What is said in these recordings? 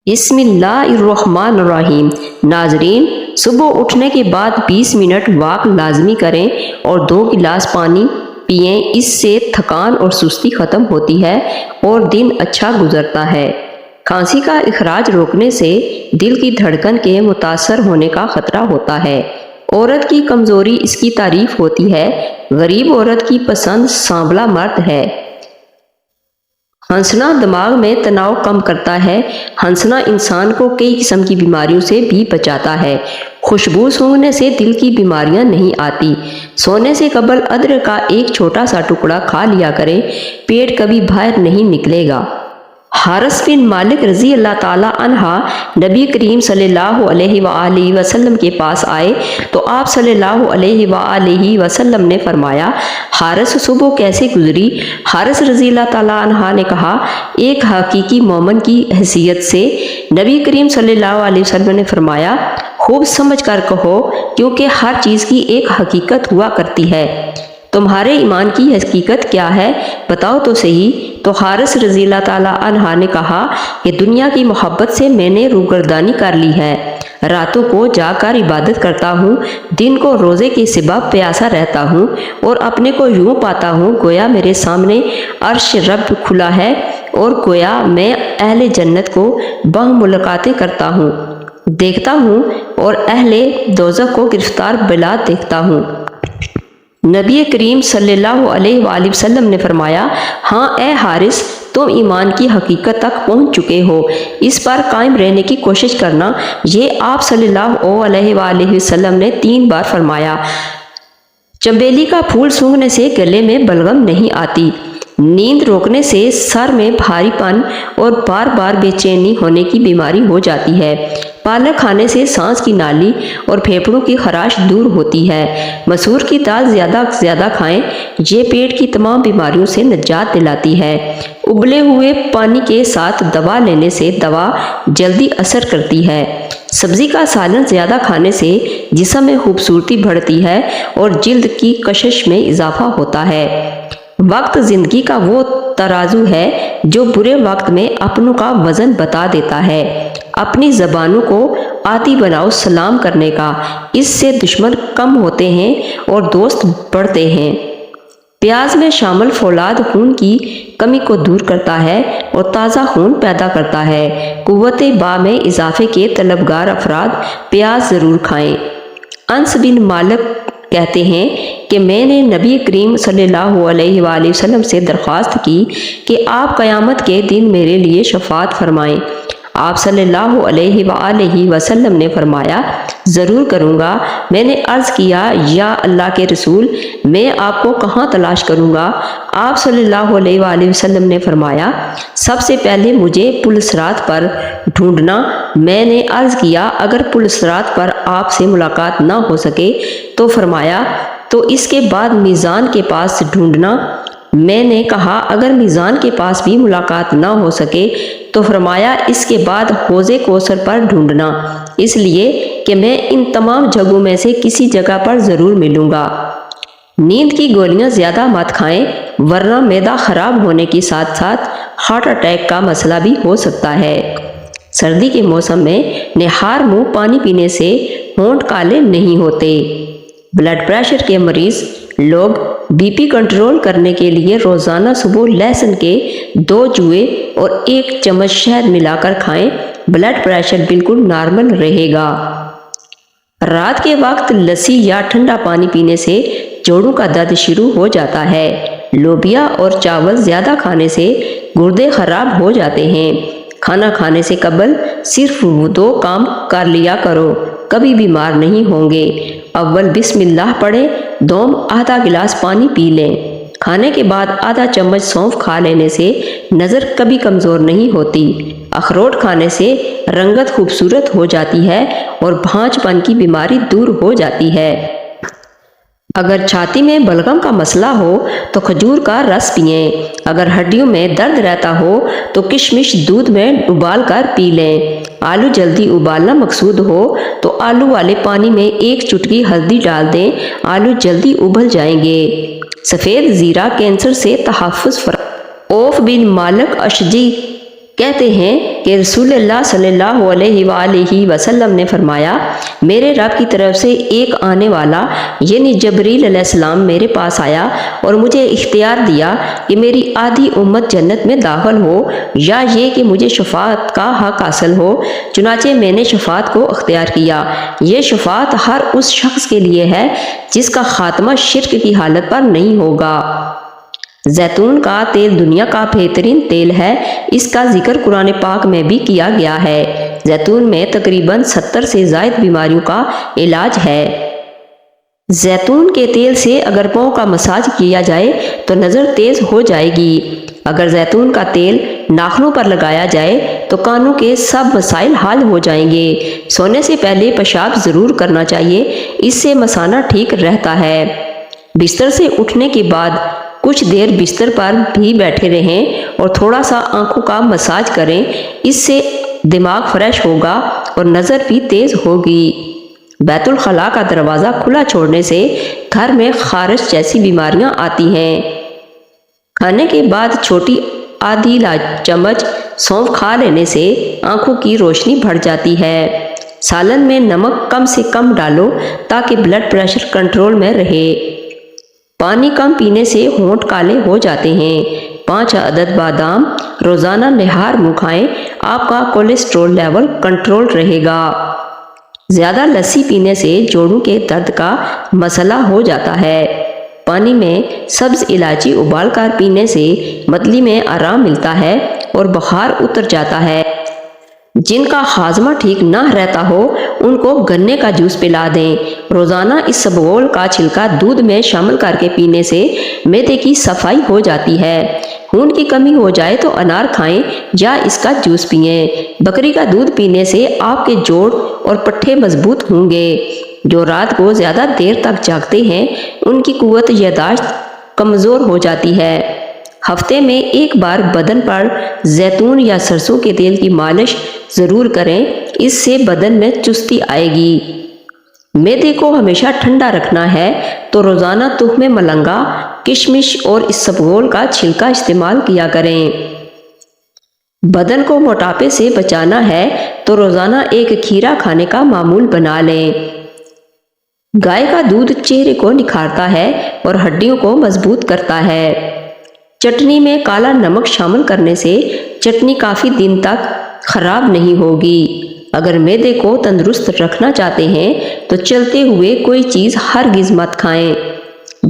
بسم اللہ الرحمن الرحیم۔ ناظرین، صبح اٹھنے کے بعد 20 منٹ واک لازمی کریں اور 2 گلاس پانی پئیں۔ اس سے تھکان اور سستی ختم ہوتی ہے اور دن اچھا گزرتا ہے۔ کھانسی کا اخراج روکنے سے دل کی دھڑکن کے متاثر ہونے کا خطرہ ہوتا ہے۔ عورت کی کمزوری اس کی تعریف ہوتی ہے۔ غریب عورت کی پسند سانبلا مرد ہے۔ ہنسنا دماغ میں تناؤ کم کرتا ہے۔ ہنسنا انسان کو کئی قسم کی بیماریوں سے بھی بچاتا ہے۔ خوشبو سونگھنے سے دل کی بیماریاں نہیں آتی۔ سونے سے قبل ادرک کا ایک چھوٹا سا ٹکڑا کھا لیا کریں، پیٹ کبھی باہر نہیں نکلے گا۔ حارث بن مالک رضی اللہ تعالی عنہ نبی کریم صلی اللہ علیہ وآلہ وسلم کے پاس آئے تو آپ صلی اللہ علیہ وآلہ وسلم نے فرمایا، حارث صبح کیسے گزری؟ حارث رضی اللہ تعالی عنہ نے کہا، ایک حقیقی مومن کی حیثیت سے۔ نبی کریم صلی اللہ علیہ وسلم نے فرمایا، خوب سمجھ کر کہو، کیونکہ ہر چیز کی ایک حقیقت ہوا کرتی ہے۔ تمہارے ایمان کی حقیقت کیا ہے؟ بتاؤ تو صحیح۔ تو حارث رضی اللہ تعالیٰ عنہ نے کہا کہ دنیا کی محبت سے میں نے روگردانی کر لی ہے۔ راتوں کو جا کر عبادت کرتا ہوں، دن کو روزے کے سبب پیاسا رہتا ہوں اور اپنے کو یوں پاتا ہوں گویا میرے سامنے عرش رب کھلا ہے اور گویا میں اہل جنت کو باہم ملاقاتیں کرتا ہوں دیکھتا ہوں اور اہل دوزخ کو گرفتار بلا دیکھتا ہوں۔ نبی کریم صلی اللہ علیہ وآلہ وسلم نے فرمایا، ہاں اے حارث، تم ایمان کی حقیقت تک پہنچ چکے ہو، اس پر قائم رہنے کی کوشش کرنا۔ یہ آپ صلی اللہ علیہ وآلہ وسلم نے 3 بار فرمایا۔ چنبیلی کا پھول سونگھنے سے گلے میں بلغم نہیں آتی۔ نیند روکنے سے سر میں بھاری پن اور بار بار بے چینی ہونے کی بیماری ہو جاتی ہے۔ پالک کھانے سے سانس کی نالی اور پھیپھڑوں کی خراش دور ہوتی ہے۔ مسور کی دال زیادہ سے زیادہ کھائیں، یہ پیٹ کی تمام بیماریوں سے نجات دلاتی ہے۔ ابلے ہوئے پانی کے ساتھ دوا لینے سے دوا جلدی اثر کرتی ہے۔ سبزی کا سالن زیادہ کھانے سے جسم میں خوبصورتی بڑھتی ہے اور جلد کی کشش میں اضافہ ہوتا ہے۔ وقت زندگی کا وہ ترازو ہے جو برے وقت میں اپنوں کا وزن بتا دیتا ہے۔ اپنی زبانوں کو عادی بناؤ سلام کرنے کا، اس سے دشمن کم ہوتے ہیں اور دوست بڑھتے ہیں۔ پیاز میں شامل فولاد خون کی کمی کو دور کرتا ہے اور تازہ خون پیدا کرتا ہے۔ قوت با میں اضافے کے طلبگار افراد پیاز ضرور کھائیں۔ انس بن مالک کہتے ہیں کہ میں نے نبی کریم صلی اللہ علیہ وآلہ وسلم سے درخواست کی کہ آپ قیامت کے دن میرے لیے شفاعت فرمائیں۔ آپ صلی اللہ علیہ وآلہ وسلم نے فرمایا، ضرور کروں گا۔ میں نے عرض کیا، یا اللہ کے رسول، میں آپ کو کہاں تلاش کروں گا؟ آپ صلی اللہ علیہ وآلہ وسلم نے فرمایا، سب سے پہلے مجھے پل صراط پر ڈھونڈنا۔ میں نے عرض کیا، اگر پل صراط پر آپ سے ملاقات نہ ہو سکے تو فرمایا، تو اس کے بعد میزان کے پاس ڈھونڈنا۔ میں نے کہا، اگر میزان کے پاس بھی ملاقات نہ ہو سکے تو فرمایا، اس کے بعد حوض کوثر پر ڈھونڈنا، اس لیے کہ میں ان تمام جگہوں میں سے کسی جگہ پر ضرور ملوں گا۔ نیند کی گولیاں زیادہ مت کھائیں، ورنہ معدہ خراب ہونے کے ساتھ ساتھ ہارٹ اٹیک کا مسئلہ بھی ہو سکتا ہے۔ سردی کے موسم میں نہار منہ پانی پینے سے ہونٹ کالے نہیں ہوتے۔ بلڈ پریشر کے مریض لوگ بی پی کنٹرول کرنے کے لیے روزانہ صبح لہسن کے 2 جوئے اور 1 چمچ شہد ملا کر کھائیں، بلڈ پریشر بالکل نارمل رہے گا۔ رات کے وقت لسی یا ٹھنڈا پانی پینے سے جوڑوں کا درد شروع ہو جاتا ہے۔ لوبیا اور چاول زیادہ کھانے سے گردے خراب ہو جاتے ہیں۔ کھانا کھانے سے قبل صرف 2 کام کر لیا کرو، کبھی بیمار نہیں ہوں گے۔ اول بسم اللہ پڑھیں، دوم آدھا گلاس پانی پی لیں۔ کھانے کے بعد آدھا چمچ سونف کھا لینے سے نظر کبھی کمزور نہیں ہوتی۔ اخروٹ کھانے سے رنگت خوبصورت ہو جاتی ہے اور بھانج پن کی بیماری دور ہو جاتی ہے۔ اگر چھاتی میں بلغم کا مسئلہ ہو تو کھجور کا رس پئیں۔ اگر ہڈیوں میں درد رہتا ہو تو کشمش دودھ میں ابال کر پی لیں۔ آلو جلدی ابالنا مقصود ہو تو آلو والے پانی میں 1 چٹکی ہلدی ڈال دیں، آلو جلدی ابل جائیں گے۔ سفید زیرہ کینسر سے تحفظ فراہم۔ اوف بن مالک اشجعی کہتے ہیں کہ رسول اللہ صلی اللہ علیہ وآلہ وسلم نے فرمایا، میرے رب کی طرف سے ایک آنے والا یعنی جبریل علیہ السلام میرے پاس آیا اور مجھے اختیار دیا کہ میری آدھی امت جنت میں داخل ہو یا یہ کہ مجھے شفاعت کا حق حاصل ہو۔ چنانچہ میں نے شفاعت کو اختیار کیا۔ یہ شفاعت ہر اس شخص کے لیے ہے جس کا خاتمہ شرک کی حالت پر نہیں ہوگا۔ زیتون کا تیل دنیا کا بہترین تیل ہے۔ اس کا ذکر قرآن پاک میں بھی کیا گیا ہے۔ زیتون میں تقریباً 70 سے زائد بیماریوں کا علاج ہے۔ زیتون کے تیل سے اگر پاؤں کا مساج کیا جائے تو نظر تیز ہو جائے گی۔ اگر زیتون کا تیل ناخنوں پر لگایا جائے تو کانوں کے سب مسائل حل ہو جائیں گے۔ سونے سے پہلے پیشاب ضرور کرنا چاہیے، اس سے مثانہ ٹھیک رہتا ہے۔ بستر سے اٹھنے کے بعد کچھ دیر بستر پر بھی بیٹھے رہیں اور تھوڑا سا آنکھوں کا مساج کریں، اس سے دماغ فریش ہوگا اور نظر بھی تیز ہوگی۔ بیت الخلاء کا دروازہ کھلا چھوڑنے سے گھر میں خارش جیسی بیماریاں آتی ہیں۔ کھانے کے بعد چھوٹی آدھی چمچ سونف کھا لینے سے آنکھوں کی روشنی بڑھ جاتی ہے۔ سالن میں نمک کم سے کم ڈالو تاکہ بلڈ پریشر کنٹرول میں رہے۔ پانی کم پینے سے ہونٹ کالے ہو جاتے ہیں۔ 5 عدد بادام روزانہ نہار منہ کھائیں، آپ کا کولیسٹرول لیول کنٹرول رہے گا۔ زیادہ لسی پینے سے جوڑوں کے درد کا مسئلہ ہو جاتا ہے۔ پانی میں سبز الائچی ابال کر پینے سے متلی میں آرام ملتا ہے اور بخار اتر جاتا ہے۔ جن کا ہاضمہ ٹھیک نہ رہتا ہو ان کو گنے کا جوس پلا دیں۔ روزانہ اسبغول کا چھلکا دودھ میں شامل کر کے پینے سے معدے کی صفائی ہو جاتی ہے۔ خون کی کمی ہو جائے تو انار کھائیں یا اس کا جوس پئیں۔ بکری کا دودھ پینے سے آپ کے جوڑ اور پٹھے مضبوط ہوں گے۔ جو رات کو زیادہ دیر تک جاگتے ہیں ان کی قوت یادداشت کمزور ہو جاتی ہے۔ ہفتے میں ایک بار بدن پر زیتون یا سرسوں کے تیل کی مالش ضرور کریں، اس سے بدن میں چستی آئے گی۔ معدے کو ہمیشہ ٹھنڈا رکھنا ہے تو روزانہ تخم ملنگا، کشمش اور اسبغول کا چھلکا استعمال کیا کریں۔ بدن کو موٹاپے سے بچانا ہے تو روزانہ ایک کھیرا کھانے کا معمول بنا لیں۔ گائے کا دودھ چہرے کو نکھارتا ہے اور ہڈیوں کو مضبوط کرتا ہے۔ چٹنی میں کالا نمک شامل کرنے سے چٹنی کافی دن تک خراب نہیں ہوگی۔ اگر معدے کو تندرست رکھنا چاہتے ہیں تو چلتے ہوئے کوئی چیز ہرگز مت کھائیں۔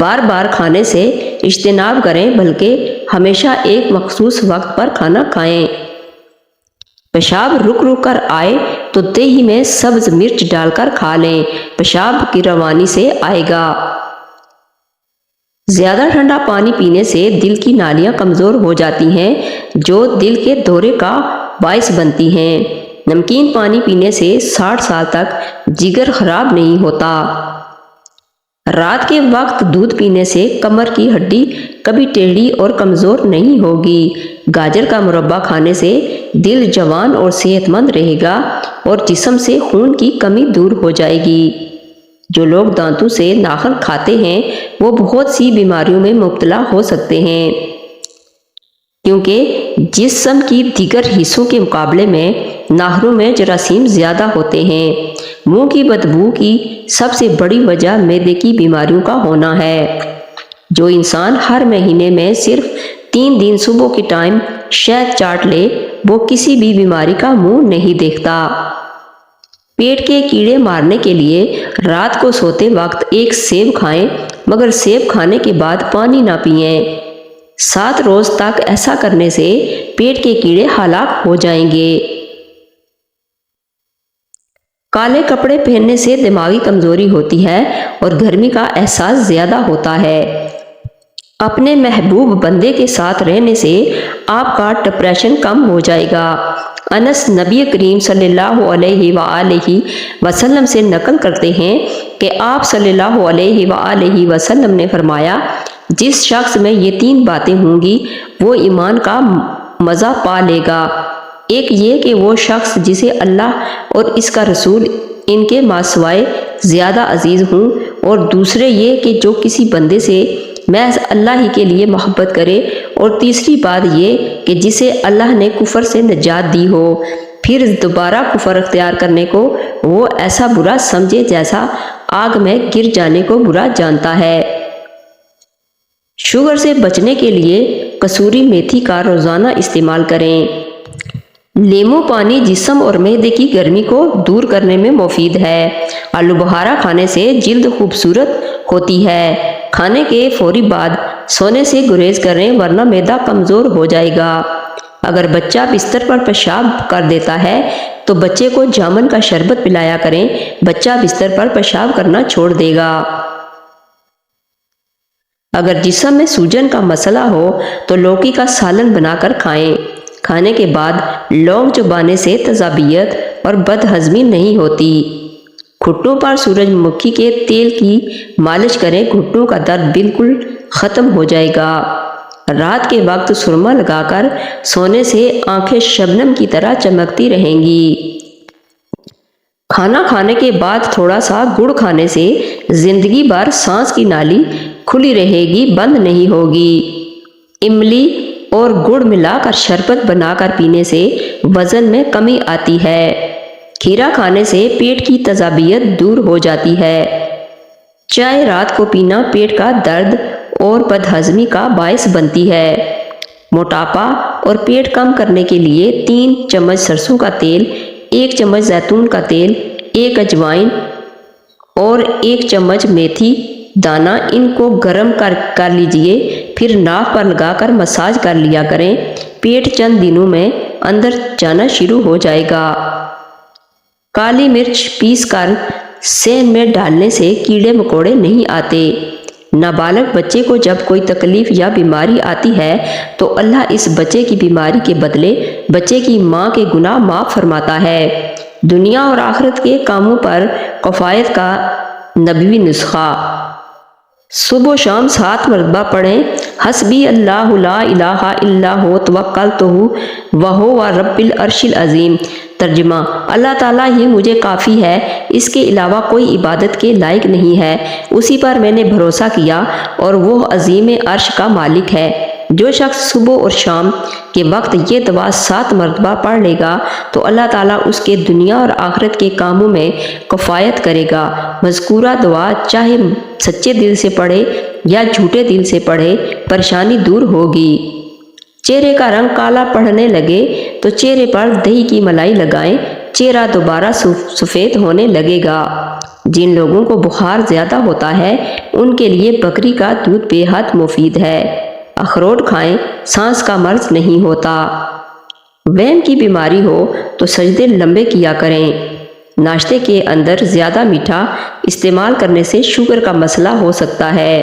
بار بار کھانے سے اجتناب کریں بلکہ ہمیشہ ایک مخصوص وقت پر کھانا کھائیں۔ پیشاب رک رک کر آئے تو دیہی میں سبز مرچ ڈال کر کھا لیں، پیشاب کی روانی سے آئے گا۔ زیادہ ٹھنڈا پانی پینے سے دل کی نالیاں کمزور ہو جاتی ہیں جو دل کے دورے کا باعث بنتی ہیں۔ نمکین پانی پینے سے 60 سال تک جگر خراب نہیں ہوتا۔ رات کے وقت دودھ پینے سے کمر کی ہڈی کبھی ٹیڑھی اور کمزور نہیں ہوگی۔ گاجر کا مربع کھانے سے دل جوان اور صحت مند رہے گا اور جسم سے خون کی کمی دور ہو جائے گی۔ جو لوگ دانتوں سے ناخن کھاتے ہیں وہ بہت سی بیماریوں میں مبتلا ہو سکتے ہیں، کیونکہ جسم کی دیگر حصوں کے مقابلے میں ناخنوں میں جراثیم زیادہ ہوتے ہیں۔ منہ کی بدبو کی سب سے بڑی وجہ معدے کی بیماریوں کا ہونا ہے۔ جو انسان ہر مہینے میں صرف 3 دن صبح کے ٹائم شہد چاٹ لے وہ کسی بھی بیماری کا منہ نہیں دیکھتا۔ پیٹ کے کیڑے مارنے کے لیے رات کو سوتے وقت ایک سیب کھائیں مگر سیب کھانے کے بعد پانی نہ پئیں۔ 7 روز تک ایسا کرنے سے پیٹ کے کیڑے ہلاک ہو جائیں گے۔ کالے کپڑے پہننے سے دماغی کمزوری ہوتی ہے اور گرمی کا احساس زیادہ ہوتا ہے۔ اپنے محبوب بندے کے ساتھ رہنے سے آپ کا ڈپریشن کم ہو جائے گا۔ انس نبی کریم صلی اللہ علیہ وآلہ وسلم سے نقل کرتے ہیں کہ آپ صلی اللہ علیہ وآلہ وسلم نے فرمایا، جس شخص میں یہ 3 باتیں ہوں گی وہ ایمان کا مزہ پا لے گا۔ ایک یہ کہ وہ شخص جسے اللہ اور اس کا رسول ان کے ماں سوائے زیادہ عزیز ہوں، اور دوسرے یہ کہ جو کسی بندے سے محض اللہ ہی کے لیے محبت کرے، اور تیسری بات یہ کہ جسے اللہ نے کفر سے نجات دی ہو، پھر دوبارہ کفر اختیار کرنے کو وہ ایسا برا سمجھے جیسا آگ میں گر جانے کو برا جانتا ہے۔ شوگر سے بچنے کے لیے کسوری میتھی کا روزانہ استعمال کریں۔ لیمو پانی جسم اور معدے کی گرمی کو دور کرنے میں مفید ہے۔ آلو بخارا کھانے سے جلد خوبصورت ہوتی ہے۔ کھانے کے فوری بعد سونے سے گریز کریں ورنہ معدہ کمزور ہو جائے گا۔ اگر بچہ بستر پر پیشاب کر دیتا ہے تو بچے کو جامن کا شربت پلایا کریں، بچہ بستر پر پیشاب کرنا چھوڑ دے گا۔ اگر جسم میں سوجن کا مسئلہ ہو تو لوکی کا سالن بنا کر کھائیں۔ کھانے کے بعد لونگ چبانے سے تیزابیت اور بد ہضمی نہیں ہوتی۔ گھٹنوں پر سورج مکھی کے تیل کی مالش کریں، گھٹنوں کا درد بالکل ختم ہو جائے گا۔ رات کے وقت سرما لگا کر سونے سے آنکھیں شبنم کی طرح چمکتی رہیں گی۔ کھانا کھانے کے بعد تھوڑا سا گڑ کھانے سے زندگی بھر سانس کی نالی کھلی رہے گی، بند نہیں ہوگی۔ املی اور گڑ ملا کر شربت بنا کر پینے سے وزن میں کمی آتی ہے۔ کھیرا کھانے سے پیٹ کی تیزابیت دور ہو جاتی ہے۔ چائے رات کو پینا پیٹ کا درد اور بد ہضمی کا باعث بنتی ہے۔ موٹاپا اور پیٹ کم کرنے کے لیے 3 چمچ سرسوں کا تیل، 1 چمچ زیتون کا تیل، 1 اجوائن اور 1 چمچ میتھی دانہ، ان کو گرم کر لیجئے، پھر ناک پر لگا کر مساج کر لیا کریں۔ پیٹ چند دنوں میں اندر جانا شروع ہو جائے گا۔ کالی مرچ پیس کر صحن میں ڈالنے سے کیڑے مکوڑے نہیں آتے۔ نابالغ بچے کو جب کوئی تکلیف یا بیماری آتی ہے تو اللہ اس بچے کی بیماری کے بدلے بچے کی ماں کے گناہ معاف فرماتا ہے۔ دنیا اور آخرت کے کاموں پر کفایت کا نبوی نسخہ۔ صبح و شام 7 مرتبہ پڑھیں، حسبی اللہ لا الہ الا ہو توکلتہ وہو رب العرش العظیم۔ ترجمہ: اللہ تعالیٰ ہی مجھے کافی ہے، اس کے علاوہ کوئی عبادت کے لائق نہیں ہے، اسی پر میں نے بھروسہ کیا اور وہ عظیم عرش کا مالک ہے۔ جو شخص صبح اور شام کے وقت یہ دعا 7 مرتبہ پڑھ لے گا تو اللہ تعالیٰ اس کے دنیا اور آخرت کے کاموں میں کفایت کرے گا۔ مذکورہ دعا چاہے سچے دل سے پڑھے یا جھوٹے دل سے پڑھے، پریشانی دور ہوگی۔ چہرے کا رنگ کالا پڑنے لگے تو چہرے پر دہی کی ملائی لگائیں، چہرہ دوبارہ سفید ہونے لگے گا۔ جن لوگوں کو بخار زیادہ ہوتا ہے ان کے لیے بکری کا دودھ بے حد مفید ہے۔ اخروٹ کھائیں، سانس کا مرض نہیں ہوتا۔ وہم کی بیماری ہو تو سجدے لمبے کیا کریں۔ ناشتے کے اندر زیادہ میٹھا استعمال کرنے سے شوگر کا مسئلہ ہو سکتا ہے۔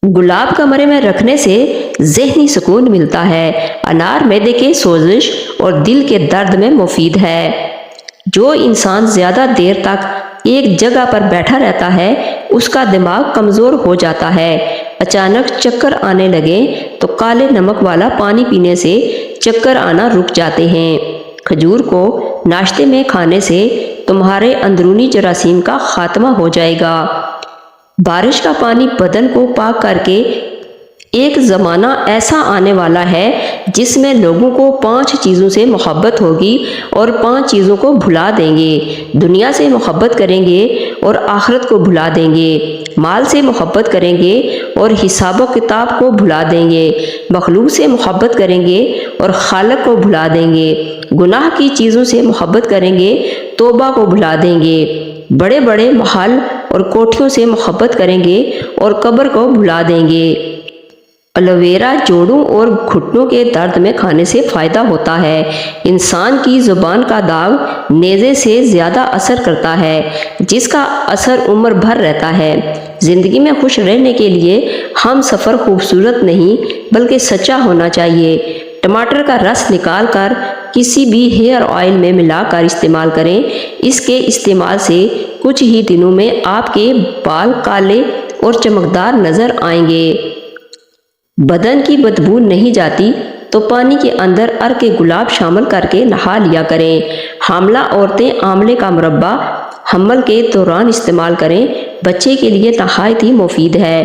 گلاب کمرے میں رکھنے سے ذہنی سکون ملتا ہے۔ انار معدے کے سوزش اور دل کے درد میں مفید ہے۔ جو انسان زیادہ دیر تک ایک جگہ پر بیٹھا رہتا ہے اس کا دماغ کمزور ہو جاتا ہے۔ اچانک چکر آنے لگے تو کالے نمک والا پانی پینے سے چکر آنا رک جاتے ہیں۔ کھجور کو ناشتے میں کھانے سے تمہارے اندرونی جراثیم کا خاتمہ ہو جائے گا۔ بارش کا پانی بدن کو پاک کر کے ایک زمانہ ایسا آنے والا ہے جس میں لوگوں کو 5 چیزوں سے محبت ہوگی اور 5 چیزوں کو بھلا دیں گے۔ دنیا سے محبت کریں گے اور آخرت کو بھلا دیں گے، مال سے محبت کریں گے اور حساب و کتاب کو بھلا دیں گے، مخلوق سے محبت کریں گے اور خالق کو بھلا دیں گے، گناہ کی چیزوں سے محبت کریں گے، توبہ کو بھلا دیں گے، بڑے بڑے محل اور کوٹھیوں سے محبت کریں گے اور قبر کو بھلا دیں گے۔ الوویرا جوڑوں اور گھٹنوں کے درد میں کھانے سے فائدہ ہوتا ہے۔ انسان کی زبان کا داغ نیزے سے زیادہ اثر کرتا ہے، جس کا اثر عمر بھر رہتا ہے۔ زندگی میں خوش رہنے کے لیے ہم سفر خوبصورت نہیں بلکہ سچا ہونا چاہیے۔ ٹماٹر کا رس نکال کر کسی بھی ہیئر آئل میں ملا کر استعمال کریں۔ اس کے استعمال سے کچھ ہی دنوں میں آپ کے بال کالے اور چمکدار نظر آئیں گے۔ بدن کی بدبو نہیں جاتی تو پانی کے اندر عرق گلاب شامل کر کے نہا لیا کریں۔ حاملہ عورتیں آملے کا مربع حمل کے دوران استعمال کریں، بچے کے لیے نہایت ہی مفید ہے۔